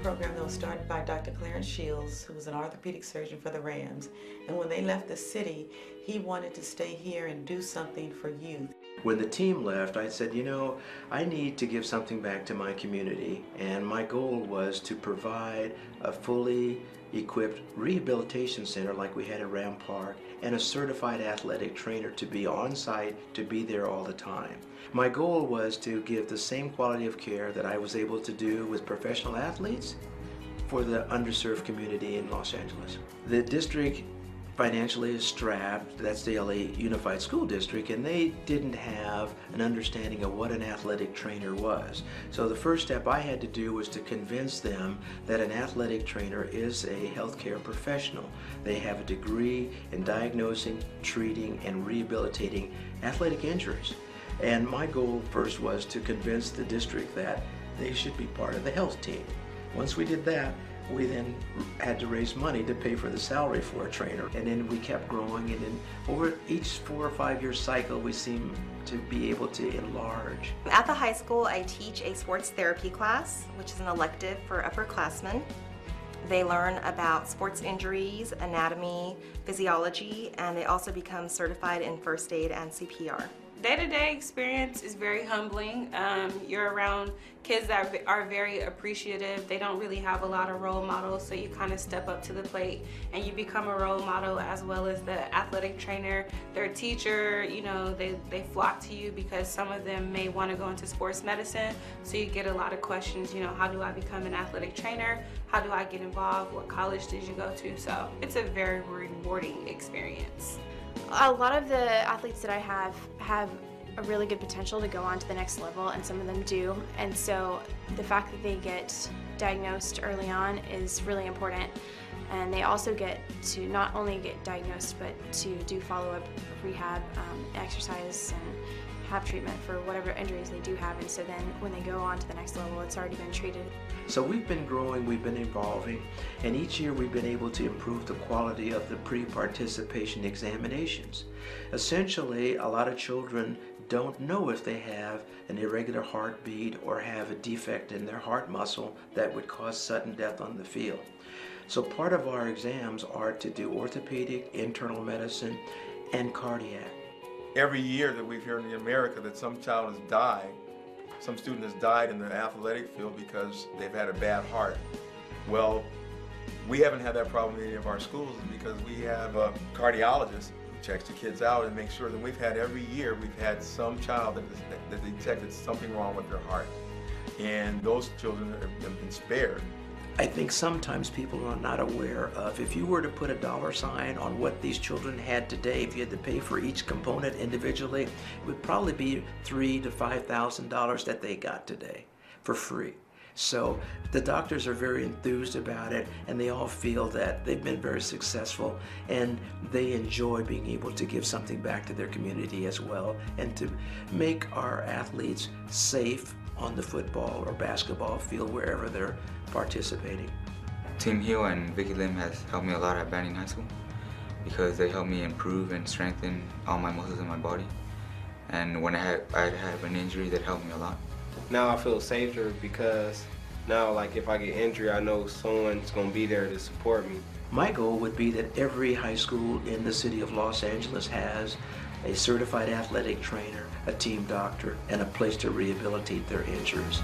program that was started by Dr. Clarence Shields, who was an orthopedic surgeon for the Rams. And when they left the city, he wanted to stay here and do something for youth. When the team left, I said, I need to give something back to my community. And my goal was to provide a fully equipped rehabilitation center like we had at Ram Park and a certified athletic trainer to be on site, to be there all the time. My goal was to give the same quality of care that I was able to do with professional athletes for the underserved community in Los Angeles. The district financially is strapped, that's the LA Unified School District, and they didn't have an understanding of what an athletic trainer was. So the first step I had to do was to convince them that an athletic trainer is a healthcare professional. They have a degree in diagnosing, treating, and rehabilitating athletic injuries. And my goal first was to convince the district that they should be part of the health team. Once we did that, we then had to raise money to pay for the salary for a trainer. And then we kept growing, and then over each 4 or 5 year cycle, we seem to be able to enlarge. At the high school, I teach a sports therapy class, which is an elective for upperclassmen. They learn about sports injuries, anatomy, physiology, and they also become certified in first aid and CPR. Day-to-day experience is very humbling. You're around kids that are very appreciative. They don't really have a lot of role models, so you kind of step up to the plate and you become a role model, as well as the athletic trainer, their teacher. They flock to you because some of them may want to go into sports medicine, so you get a lot of questions. How do I become an athletic trainer? How do I get involved? What college did you go to? So it's a very rewarding experience. A lot of the athletes that I have a really good potential to go on to the next level, and some of them do. And so the fact that they get diagnosed early on is really important. And they also get to not only get diagnosed, but to do follow-up rehab, exercise, and have treatment for whatever injuries they do have. And so then when they go on to the next level, it's already been treated. So we've been growing, we've been evolving, and each year we've been able to improve the quality of the pre-participation examinations. Essentially, a lot of children don't know if they have an irregular heartbeat or have a defect in their heart muscle that would cause sudden death on the field. So part of our exams are to do orthopedic, internal medicine, and cardiac. Every year that we've heard in America that some child has died, some student has died in the athletic field because they've had a bad heart. Well, we haven't had that problem in any of our schools because we have a cardiologist who checks the kids out and makes sure that every year we've had some child that detected something wrong with their heart. And those children have been spared. I think sometimes people are not aware of, if you were to put a dollar sign on what these children had today, if you had to pay for each component individually, it would probably be $3,000 to $5,000 that they got today for free. So the doctors are very enthused about it, and they all feel that they've been very successful, and they enjoy being able to give something back to their community as well, and to make our athletes safe on the football or basketball field wherever they're participating. Team Heal and Vicky Lim has helped me a lot at Banning High School because they helped me improve and strengthen all my muscles in my body. And when I'd have an injury, that helped me a lot. Now I feel safer because now, like, if I get injured, I know someone's going to be there to support me. My goal would be that every high school in the city of Los Angeles has a certified athletic trainer, a team doctor, and a place to rehabilitate their injuries.